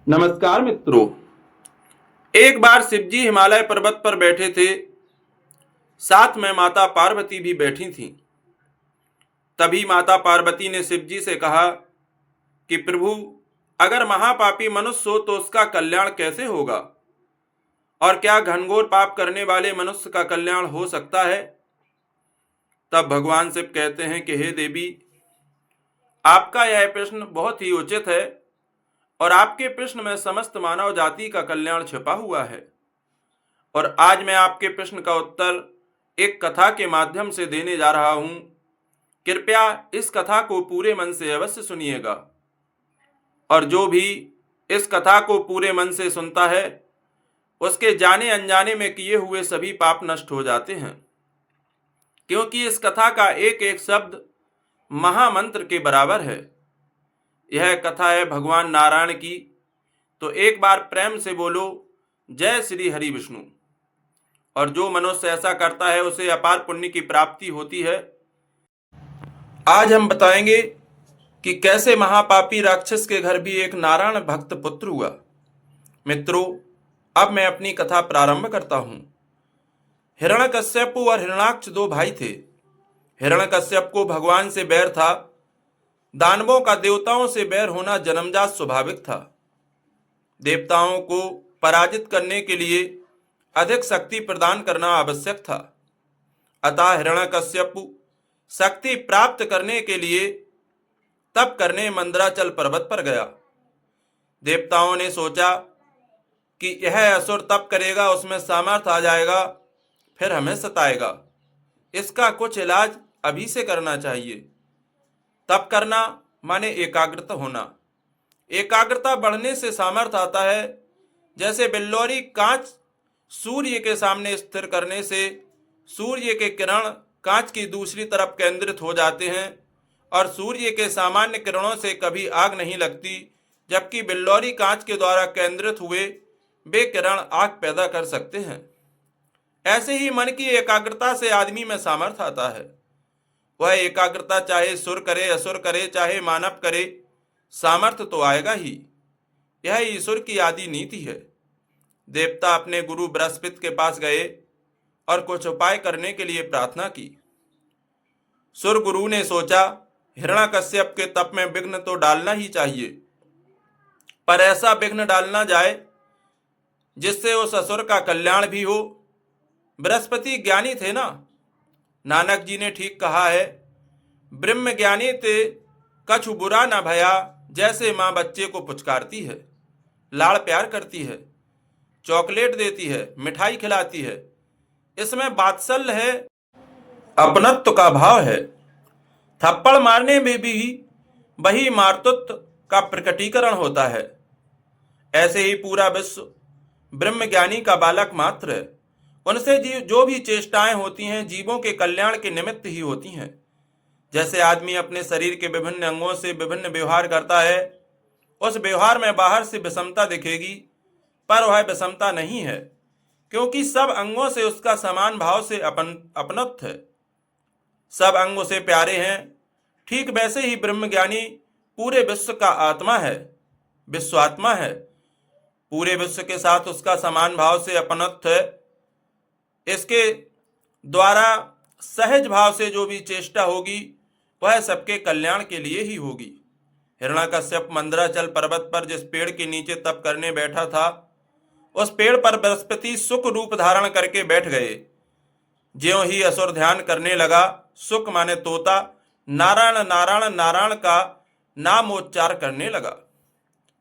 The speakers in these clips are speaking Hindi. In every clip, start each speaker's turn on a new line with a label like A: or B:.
A: नमस्कार मित्रों। एक बार शिवजी हिमालय पर्वत पर बैठे थे। साथ में माता पार्वती भी बैठी थीं। तभी माता पार्वती ने शिवजी से कहा कि प्रभु, अगर महापापी मनुष्य हो तो उसका कल्याण कैसे होगा, और क्या घनघोर पाप करने वाले मनुष्य का कल्याण हो सकता है। तब भगवान शिव कहते हैं कि हे देवी, आपका यह प्रश्न बहुत ही उचित है और आपके प्रश्न में समस्त मानव जाति का कल्याण छिपा हुआ है। और आज मैं आपके प्रश्न का उत्तर एक कथा के माध्यम से देने जा रहा हूं। कृपया इस कथा को पूरे मन से अवश्य सुनिएगा, और जो भी इस कथा को पूरे मन से सुनता है उसके जाने अनजाने में किए हुए सभी पाप नष्ट हो जाते हैं, क्योंकि इस कथा का एक एक शब्द महामंत्र के बराबर है। यह कथा है भगवान नारायण की। तो एक बार प्रेम से बोलो, जय श्री हरि विष्णु। और जो मनुष्य ऐसा करता है उसे अपार पुण्य की प्राप्ति होती है। आज हम बताएंगे कि कैसे महापापी राक्षस के घर भी एक नारायण भक्त पुत्र हुआ। मित्रों, अब मैं अपनी कथा प्रारंभ करता हूं। हिरण्यकश्यप और हिरण्याक्ष दो भाई थे। हिरण्यकश्यप को भगवान से बैर था। दानवों का देवताओं से बैर होना जन्मजात स्वाभाविक था। देवताओं को पराजित करने के लिए अधिक शक्ति प्रदान करना आवश्यक था। अतः हिरण्यकश्यप शक्ति प्राप्त करने के लिए तप करने मंदराचल पर्वत पर गया। देवताओं ने सोचा कि यह असुर तप करेगा, उसमें सामर्थ्य आ जाएगा, फिर हमें सताएगा। इसका कुछ इलाज अभी से करना चाहिए। तप करना माने एकाग्रता होना। एकाग्रता बढ़ने से सामर्थ्य आता है। जैसे बिल्लौरी कांच सूर्य के सामने स्थिर करने से सूर्य के किरण कांच की दूसरी तरफ केंद्रित हो जाते हैं, और सूर्य के सामान्य किरणों से कभी आग नहीं लगती, जबकि बिल्लौरी कांच के द्वारा केंद्रित हुए वे किरण आग पैदा कर सकते हैं। ऐसे ही मन की एकाग्रता से आदमी में सामर्थ्य आता है। वह एकाग्रता चाहे सुर करे, असुर करे, चाहे मानव करे, सामर्थ्य तो आएगा ही। यह ईश्वर की आदि नीति है। देवता अपने गुरु बृहस्पति के पास गए और कुछ उपाय करने के लिए प्रार्थना की। सुर गुरु ने सोचा, हिरण्यकश्यप के तप में विघ्न तो डालना ही चाहिए, पर ऐसा विघ्न डालना जाए जिससे उस असुर का कल्याण भी हो। बृहस्पति ज्ञानी थे ना। नानक जी ने ठीक कहा है, ब्रह्म ज्ञानी ते कछु बुरा न भया। जैसे माँ बच्चे को पुचकारती है, लाड़ प्यार करती है, चॉकलेट देती है, मिठाई खिलाती है, इसमें वात्सल्य है, अपनत्व का भाव है। थप्पड़ मारने में भी वही मातृत्व का प्रकटीकरण होता है। ऐसे ही पूरा विश्व ब्रह्मज्ञानी का बालक मात्र है। उनसे जो भी चेष्टाएं होती हैं जीवों के कल्याण के निमित्त ही होती हैं। जैसे आदमी अपने शरीर के विभिन्न अंगों से विभिन्न व्यवहार करता है, उस व्यवहार में बाहर से विषमता दिखेगी, पर वह विषमता नहीं है, क्योंकि सब अंगों से उसका समान भाव से अपनत्व है। सब अंग उसे प्यारे हैं। ठीक वैसे ही ब्रह्मज्ञानी पूरे विश्व का आत्मा है, विश्वात्मा है। पूरे विश्व के साथ उसका समान भाव से अपनत्व है। इसके द्वारा सहज भाव से जो भी चेष्टा होगी वह सबके कल्याण के लिए ही होगी। हिरण्यकश्यप मंदराचल पर्वत पर जिस पेड़ के नीचे तप करने बैठा था, उस पेड़ पर बृहस्पति सुख रूप धारण करके बैठ गए। ज्यों ही असुर ध्यान करने लगा, सुख माने तोता, नारायण नारायण नारायण का नामोच्चार करने लगा।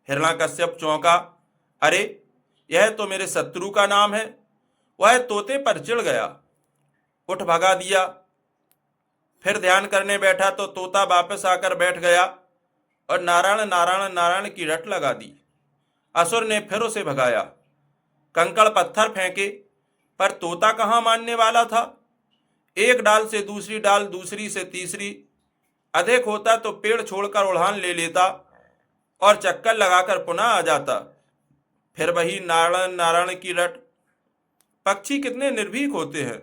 A: हिरण्यकश्यप चौंका, अरे यह तो मेरे शत्रु का नाम है। वह तोते पर चिढ़ गया, उठ भगा दिया। फिर ध्यान करने बैठा तो तोता वापस आकर बैठ गया और नारायण नारायण नारायण की रट लगा दी। असुर ने फिर उसे भगाया, कंकड़ पत्थर फेंके, पर तोता कहाँ मानने वाला था। एक डाल से दूसरी डाल, दूसरी से तीसरी, अधिक होता तो पेड़ छोड़कर उड़ान ले लेता और चक्कर लगाकर पुनः आ जाता। फिर वही नारायण नारायण की रट। पक्षी कितने निर्भीक होते हैं,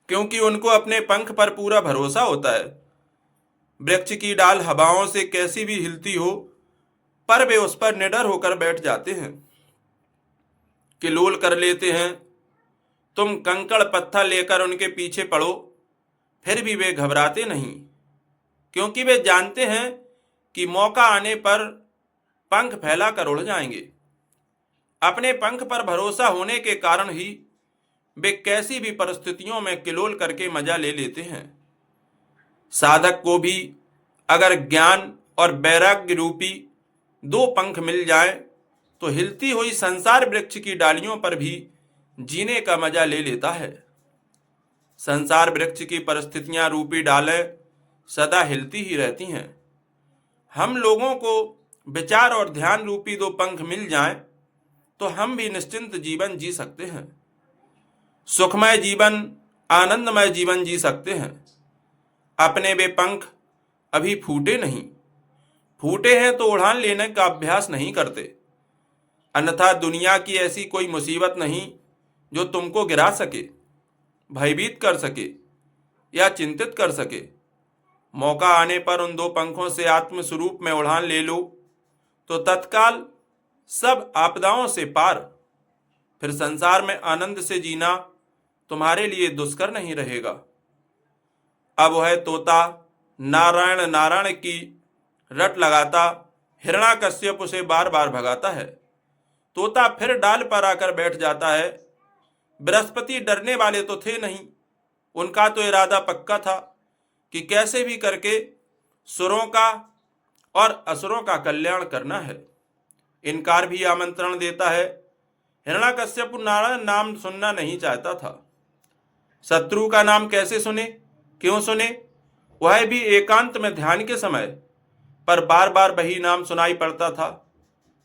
A: क्योंकि उनको अपने पंख पर पूरा भरोसा होता है। वृक्ष की डाल हवाओं से कैसी भी हिलती हो, पर वे उस पर निडर होकर बैठ जाते हैं, किलोल कर लेते हैं। तुम कंकड़ पत्थर लेकर उनके पीछे पड़ो, फिर भी वे घबराते नहीं, क्योंकि वे जानते हैं कि मौका आने पर पंख फैलाकर उड़ जाएंगे। अपने पंख पर भरोसा होने के कारण ही वे कैसी भी परिस्थितियों में किलोल करके मजा ले लेते हैं। साधक को भी अगर ज्ञान और वैराग्य रूपी दो पंख मिल जाएं, तो हिलती हुई संसार वृक्ष की डालियों पर भी जीने का मजा ले लेता है। संसार वृक्ष की परिस्थितियां रूपी डालें सदा हिलती ही रहती हैं। हम लोगों को विचार और ध्यान रूपी दो पंख मिल जाएं, तो हम भी निश्चिंत जीवन जी सकते हैं, सुखमय जीवन, आनंदमय जीवन जी सकते हैं। अपने वे पंख अभी फूटे नहीं, फूटे हैं तो उड़ान लेने का अभ्यास नहीं करते, अन्यथा दुनिया की ऐसी कोई मुसीबत नहीं जो तुमको गिरा सके, भयभीत कर सके या चिंतित कर सके। मौका आने पर उन दो पंखों से आत्म स्वरूप में उड़ान ले लो, तो तत्काल सब आपदाओं से पार, फिर संसार में आनंद से जीना तुम्हारे लिए दुष्कर नहीं रहेगा। अब वह तोता नारायण नारायण की रट लगाता हिरण्याकश्यप उसे बार बार भगाता है। तोता फिर डाल पर आकर बैठ जाता है। बृहस्पति डरने वाले तो थे नहीं, उनका तो इरादा पक्का था कि कैसे भी करके सुरों का और असुरों का कल्याण करना है। इनकार भी आमंत्रण देता है। हिरण्याकश्यप नारायण नाम सुनना नहीं चाहता था। शत्रु का नाम कैसे सुने, क्यों सुने? वह भी एकांत में ध्यान के समय, पर बार बार वही नाम सुनाई पड़ता था।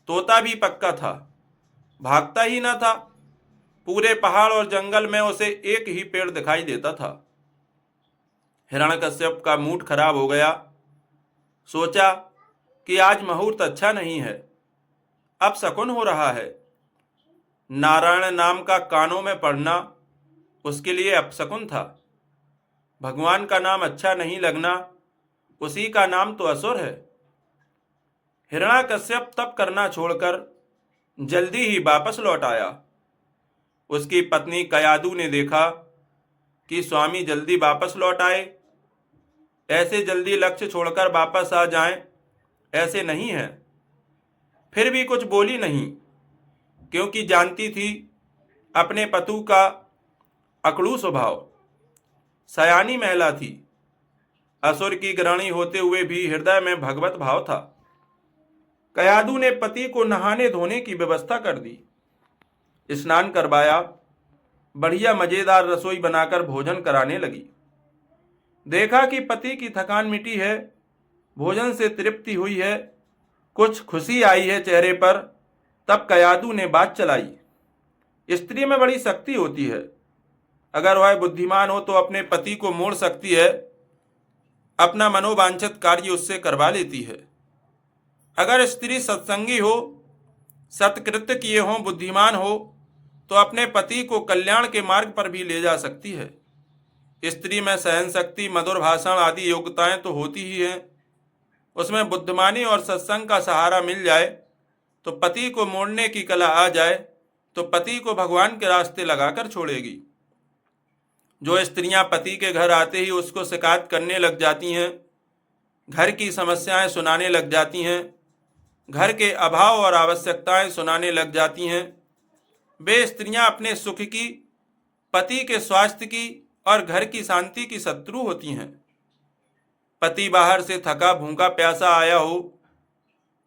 A: तोता भी पक्का था, भागता ही न था। पूरे पहाड़ और जंगल में उसे एक ही पेड़ दिखाई देता था। हिरण्याकश्यप का मूड खराब हो गया। सोचा कि आज मुहूर्त अच्छा नहीं है, अब शकुन हो रहा है। नारायण नाम का कानों में पढ़ना उसके लिए अपशकुन था। भगवान का नाम अच्छा नहीं लगना, उसी का नाम तो असुर है। हिरण्याकश्यप तप करना छोड़कर जल्दी ही वापस लौट आया। उसकी पत्नी कयादु ने देखा कि स्वामी जल्दी वापस लौट आए, ऐसे जल्दी लक्ष्य छोड़कर वापस आ जाएं, ऐसे नहीं है। फिर भी कुछ बोली नहीं, क्योंकि जानती थी अपने पतु का अकड़ू स्वभाव। सयानी महिला थी, असुर की ग्रहणी होते हुए भी हृदय में भगवत भाव था। कयादु ने पति को नहाने धोने की व्यवस्था कर दी, स्नान करवाया, बढ़िया मजेदार रसोई बनाकर भोजन कराने लगी। देखा कि पति की थकान मिटी है, भोजन से तृप्ति हुई है, कुछ खुशी आई है चेहरे पर, तब कयादु ने बात चलाई। स्त्री में बड़ी शक्ति होती है, अगर वह बुद्धिमान हो तो अपने पति को मोड़ सकती है, अपना मनोवांछित कार्य उससे करवा लेती है। अगर स्त्री सत्संगी हो, सत्कृत्य किए हों, बुद्धिमान हो, तो अपने पति को कल्याण के मार्ग पर भी ले जा सकती है। स्त्री में सहन शक्ति, मधुर भाषण आदि योग्यताएं तो होती ही हैं। उसमें बुद्धिमानी और सत्संग का सहारा मिल जाए, तो पति को मोड़ने की कला आ जाए, तो पति को भगवान के रास्ते लगाकर छोड़ेगी। जो स्त्रियां पति के घर आते ही उसको शिकायत करने लग जाती हैं, घर की समस्याएं सुनाने लग जाती हैं, घर के अभाव और आवश्यकताएं सुनाने लग जाती हैं, वे स्त्रियां अपने सुख की, पति के स्वास्थ्य की और घर की शांति की शत्रु होती हैं। पति बाहर से थका भूखा प्यासा आया हो,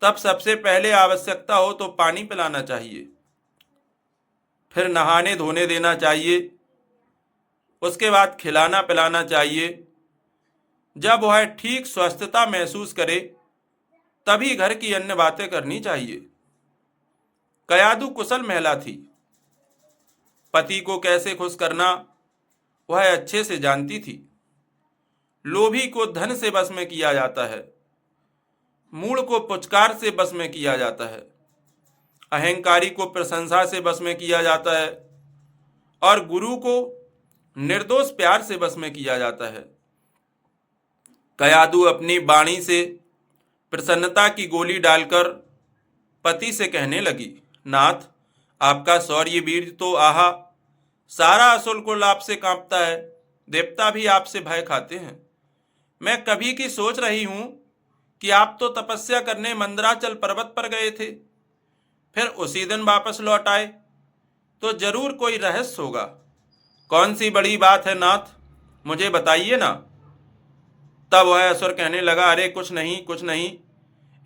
A: तब सबसे पहले आवश्यकता हो तो पानी पिलाना चाहिए, फिर नहाने धोने देना चाहिए, उसके बाद खिलाना पिलाना चाहिए। जब वह ठीक स्वस्थता महसूस करे, तभी घर की अन्य बातें करनी चाहिए। कयादु कुशल महिला थी, पति को कैसे खुश करना वह अच्छे से जानती थी। लोभी को धन से बस में किया जाता है, मूढ़ को पुचकार से बस में किया जाता है, अहंकारी को प्रशंसा से बस में किया जाता है, और गुरु को निर्दोष प्यार से बस में किया जाता है। कयादु अपनी वाणी से प्रसन्नता की गोली डालकर पति से कहने लगी, नाथ, आपका शौर्य वीर तो आहा, सारा असुर कुल आपसे कांपता है, देवता भी आपसे भय खाते हैं। मैं कभी की सोच रही हूं कि आप तो तपस्या करने मंदराचल पर्वत पर गए थे, फिर उसी दिन वापस लौट आए, तो जरूर कोई रहस्य होगा। कौन सी बड़ी बात है नाथ, मुझे बताइए ना। तब वह असुर कहने लगा, अरे कुछ नहीं कुछ नहीं,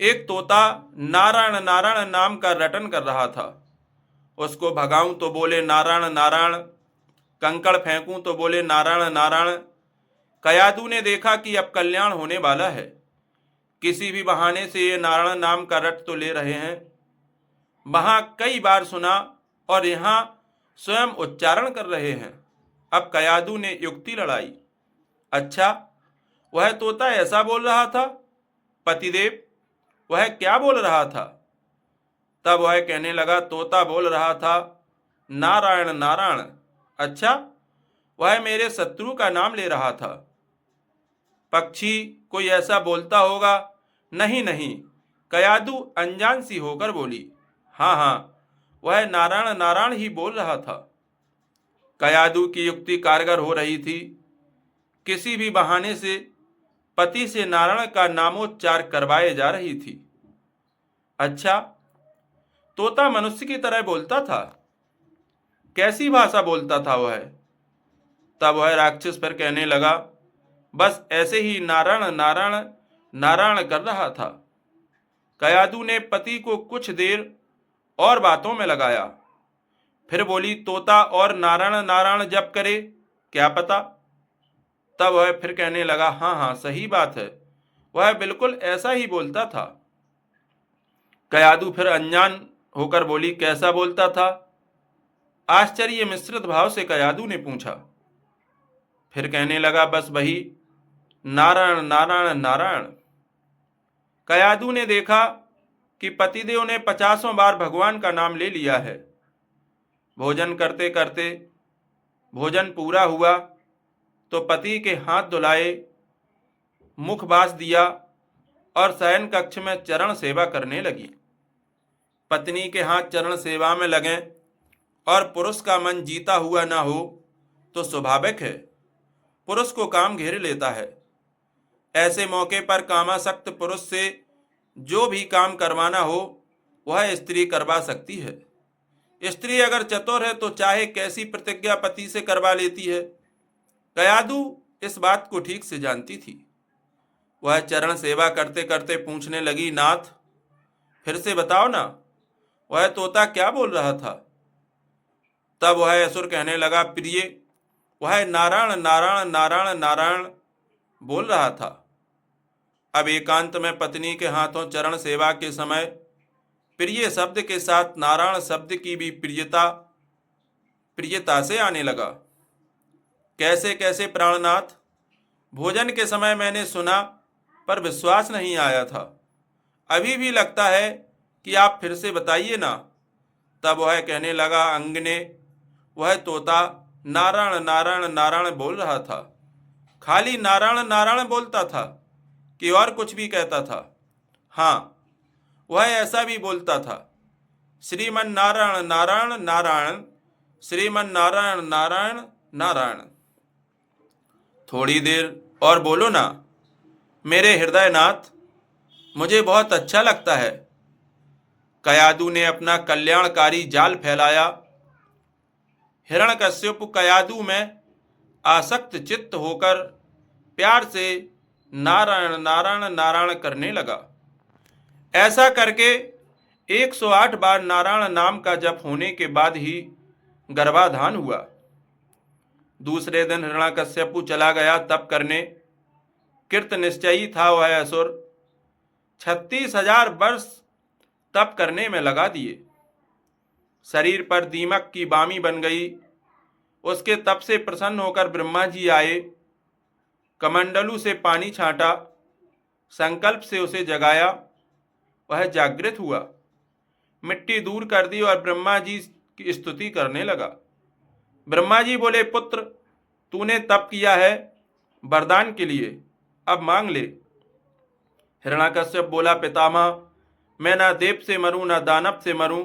A: एक तोता नारायण नारायण नाम का रटन कर रहा था। उसको भगाऊं तो बोले नारायण नारायण, कंकड़ फेंकूं तो बोले नारायण नारायण। कयादू ने देखा कि अब कल्याण होने वाला है, किसी भी बहाने से ये नारायण नाम का रट तो ले रहे हैं। वहां कई बार सुना और यहाँ स्वयं उच्चारण कर रहे हैं। अब कयादू ने युक्ति लड़ाई। अच्छा, वह तोता ऐसा बोल रहा था? पतिदेव, वह क्या बोल रहा था? तब वह कहने लगा, तोता बोल रहा था नारायण नारायण। अच्छा, वह मेरे शत्रु का नाम ले रहा था। पक्षी कोई ऐसा बोलता होगा? नहीं नहीं, कयादू अनजान सी होकर बोली, हाँ हाँ, वह नारायण नारायण ही बोल रहा था। कयादू की युक्ति कारगर हो रही थी। किसी भी बहाने से पति से नारायण का नामोच्चार करवाए जा रही थी। अच्छा, तोता मनुष्य की तरह बोलता था? कैसी भाषा बोलता था वह? तब वह राक्षस पर कहने लगा, बस ऐसे ही नारायण नारायण नारायण कर रहा था। कयादू ने पति को कुछ देर और बातों में लगाया, फिर बोली, तोता और नारायण नारायण जप करे, क्या पता। तब वह फिर कहने लगा, हाँ हाँ, सही बात है, वह बिल्कुल ऐसा ही बोलता था। कयादू फिर अनजान होकर बोली, कैसा बोलता था? आश्चर्य मिश्रित भाव से कयादू ने पूछा। फिर कहने लगा, बस वही नारायण नारायण नारायण। कयादू ने देखा कि पतिदेव ने 50 बार भगवान का नाम ले लिया है। भोजन करते करते भोजन पूरा हुआ तो पति के हाथ धुलाए, मुख बास दिया और शयन कक्ष में चरण सेवा करने लगी। पत्नी के हाथ चरण सेवा में लगे और पुरुष का मन जीता हुआ ना हो तो स्वाभाविक है, पुरुष को काम घेर लेता है। ऐसे मौके पर कामासक्त पुरुष से जो भी काम करवाना हो वह स्त्री करवा सकती है। स्त्री अगर चतुर है तो चाहे कैसी प्रतिज्ञा पति से करवा लेती है। कयादू इस बात को ठीक से जानती थी। वह चरण सेवा करते करते पूछने लगी, नाथ, फिर से बताओ ना, वह तोता क्या बोल रहा था? तब वह असुर कहने लगा, प्रिय, वह नारायण नारायण नारायण नारायण बोल रहा था। अब एकांत में पत्नी के हाथों चरण सेवा के समय प्रिय शब्द के साथ नारायण शब्द की भी प्रियता से आने लगा। कैसे कैसे प्राणनाथ, भोजन के समय मैंने सुना पर विश्वास नहीं आया था, अभी भी लगता है कि आप फिर से बताइए ना। तब वह कहने लगा, अंगने, वह तोता नारायण नारायण नारायण बोल रहा था। खाली नारायण नारायण बोलता था कि और कुछ भी कहता था? हाँ, वह ऐसा भी बोलता था, श्रीमन नारायण नारायण नारायण, श्रीमन नारायण नारायण नारायण। थोड़ी देर और बोलो ना मेरे हृदयनाथ, मुझे बहुत अच्छा लगता है। कयादू ने अपना कल्याणकारी जाल फैलाया। हिरण्यकश्यप कयादू में आसक्त चित्त होकर प्यार से नारायण नारायण नारायण करने लगा। ऐसा करके 108 बार नारायण नाम का जप होने के बाद ही गर्भाधान हुआ। दूसरे दिन हिरण्यकश्यप चला गया तप करने। कृत निश्चयी था वह असुर, 36,000 वर्ष तप करने में लगा दिए। शरीर पर दीमक की बामी बन गई। उसके तप से प्रसन्न होकर ब्रह्मा जी आए, कमंडलू से पानी छांटा, संकल्प से उसे जगाया। वह जागृत हुआ, मिट्टी दूर कर दी और ब्रह्मा जी की स्तुति करने लगा। ब्रह्मा जी बोले, पुत्र, तूने तप किया है वरदान के लिए, अब मांग ले। हिरण्यकश्यप बोला, पितामह, मैं ना देव से मरूं, ना दानव से मरूं,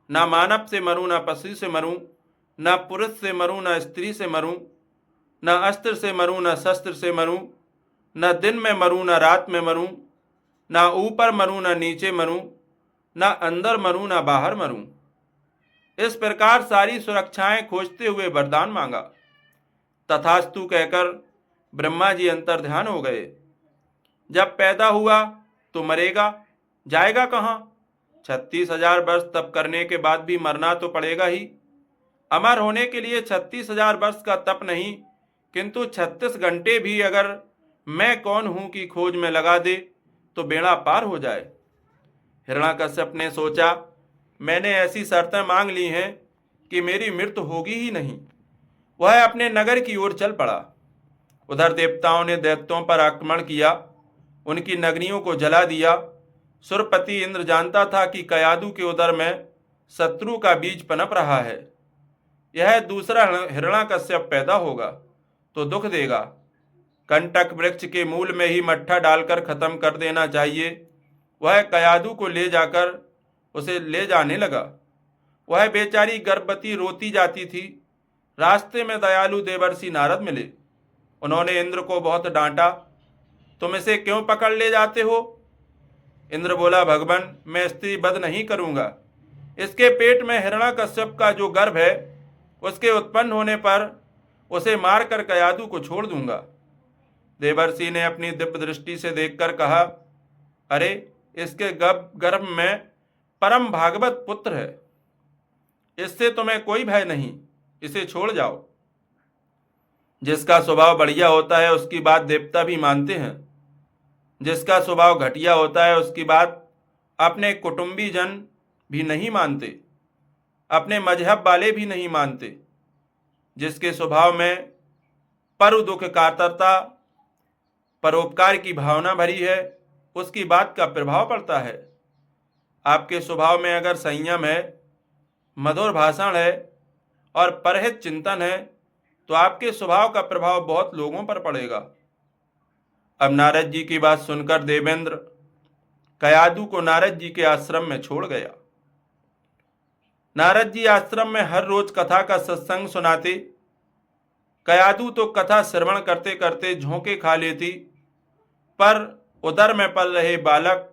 A: ना मानव से मरूं, ना पशु से मरूं, ना पुरुष से मरूं, ना स्त्री से मरूं, ना अस्त्र से मरूं, ना शस्त्र से मरूं, ना दिन में मरूं, ना रात में मरूं, ना ऊपर मरूं, ना नीचे मरूं, ना अंदर मरूं, ना बाहर मरूं। इस प्रकार सारी सुरक्षाएं खोजते हुए वरदान मांगा। तथास्तु कहकर ब्रह्मा जी अंतर्ध्यान हो गए। जब पैदा हुआ तो मरेगा, जाएगा कहाँ? 36,000 वर्ष तप करने के बाद भी मरना तो पड़ेगा ही। अमर होने के लिए 36,000 वर्ष का तप नहीं, किंतु 36 घंटे भी अगर मैं कौन हूं की खोज में लगा दे तो बेड़ा पार हो जाए। हिरण्याकश्यप ने सोचा, मैंने ऐसी शर्तें मांग ली हैं कि मेरी मृत्यु होगी ही नहीं। वह अपने नगर की ओर चल पड़ा। उधर देवताओं ने दैत्यों पर आक्रमण किया, उनकी नगरियों को जला दिया। सुरपति इंद्र जानता था कि कयादु के उदर में शत्रु का बीज पनप रहा है। यह दूसरा हिरण्याकश्यप पैदा होगा तो दुख देगा। कंटक वृक्ष के मूल में ही मट्ठा डालकर खत्म कर देना चाहिए। वह कयादु को ले जाकर उसे ले जाने लगा। वह बेचारी गर्भवती रोती जाती थी। रास्ते में दयालु देवर्षि नारद मिले। उन्होंने इंद्र को बहुत डांटा, तुम इसे क्यों पकड़ ले जाते हो? इंद्र बोला, भगवान, मैं स्त्री वध नहीं करूंगा। इसके पेट में हिरण्याकश्यप का जो गर्भ है, उसके उत्पन्न होने पर उसे मारकर कयादु को छोड़ दूंगा। देवर्षि ने अपनी दिव्य दृष्टि से देखकर कहा, अरे, इसके गर्भ में परम भागवत पुत्र है, इससे तुम्हें कोई भय नहीं, इसे छोड़ जाओ। जिसका स्वभाव बढ़िया होता है उसकी बात देवता भी मानते हैं। जिसका स्वभाव घटिया होता है उसकी बात अपने कुटुंबी जन भी नहीं मानते, अपने मजहब वाले भी नहीं मानते। जिसके स्वभाव में परु दुख कातरता, परोपकार की भावना भरी है, उसकी बात का प्रभाव पड़ता है। आपके स्वभाव में अगर संयम है, मधुर भाषण है और परहित चिंतन है तो आपके स्वभाव का प्रभाव बहुत लोगों पर पड़ेगा। अब नारद जी की बात सुनकर देवेंद्र कयादु को नारद जी के आश्रम में छोड़ गया। नारद जी आश्रम में हर रोज कथा का सत्संग सुनाते। कयादु तो कथा श्रवण करते करते झोंके खा लेती, पर उदर में पल रहे बालक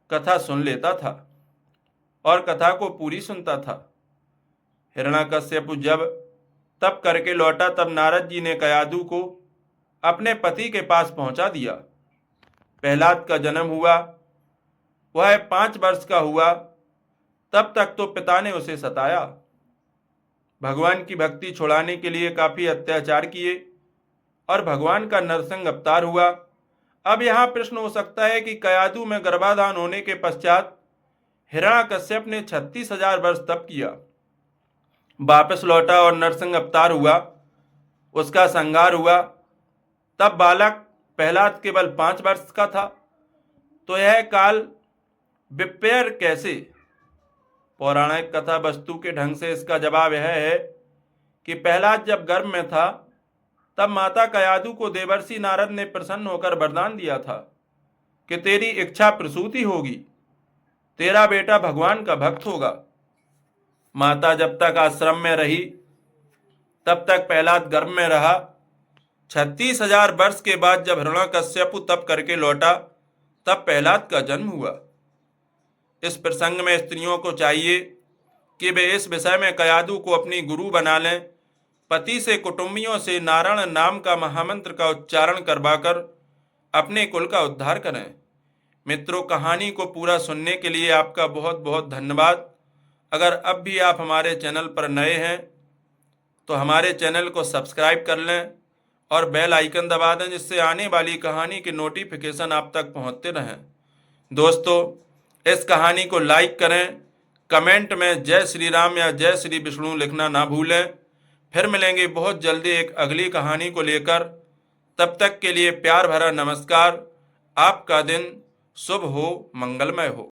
A: कथा सुन लेता था और कथा को पूरी सुनता था। हिरण्याकश्यप जब तप करके लौटा तब नारद जी ने कयादु को अपने पति के पास पहुंचा दिया। प्रहलाद का जन्म हुआ। वह 5 वर्ष का हुआ, तब तक तो पिता ने उसे सताया। भगवान की भक्ति छुड़ाने के लिए काफी अत्याचार किए और भगवान का नरसिंह अवतार हुआ। अब यहाँ प्रश्न हो सकता है कि कयादु में गर्भाधान होने के पश्चात हिरण्याकश्यप ने 36,000 वर्ष तप किया, वापस लौटा और नरसिंह अवतार हुआ, उसका संहार हुआ। तब बालक प्रहलाद केवल 5 वर्ष का था, तो यह काल विपर्य कैसे? पौराणिक कथा वस्तु के ढंग से इसका जवाब यह है कि प्रहलाद जब गर्भ में था तब माता कयादु को देवर्षि नारद ने प्रसन्न होकर वरदान दिया था कि तेरी इच्छा प्रसूति होगी, तेरा बेटा भगवान का भक्त होगा। माता जब तक आश्रम में रही तब तक प्रहलाद गर्भ में रहा। 36,000 वर्ष के बाद जब हिरण्याकश्यप तप करके लौटा तब प्रहलाद का जन्म हुआ। इस प्रसंग में स्त्रियों को चाहिए कि वे इस विषय में कयादु को अपनी गुरु बना लें। पति से, कुटुंबियों से नारायण नाम का महामंत्र का उच्चारण करवाकर अपने कुल का उद्धार करें। मित्रों, कहानी को पूरा सुनने के लिए आपका बहुत बहुत धन्यवाद। अगर अब भी आप हमारे चैनल पर नए हैं तो हमारे चैनल को सब्सक्राइब कर लें और बेल आइकन दबा दें, जिससे आने वाली कहानी के नोटिफिकेशन आप तक पहुंचते रहें। दोस्तों, इस कहानी को लाइक करें, कमेंट में जय श्री राम या जय श्री विष्णु लिखना ना भूलें। फिर मिलेंगे बहुत जल्दी एक अगली कहानी को लेकर। तब तक के लिए प्यार भरा नमस्कार। आपका दिन शुभ हो, मंगलमय हो।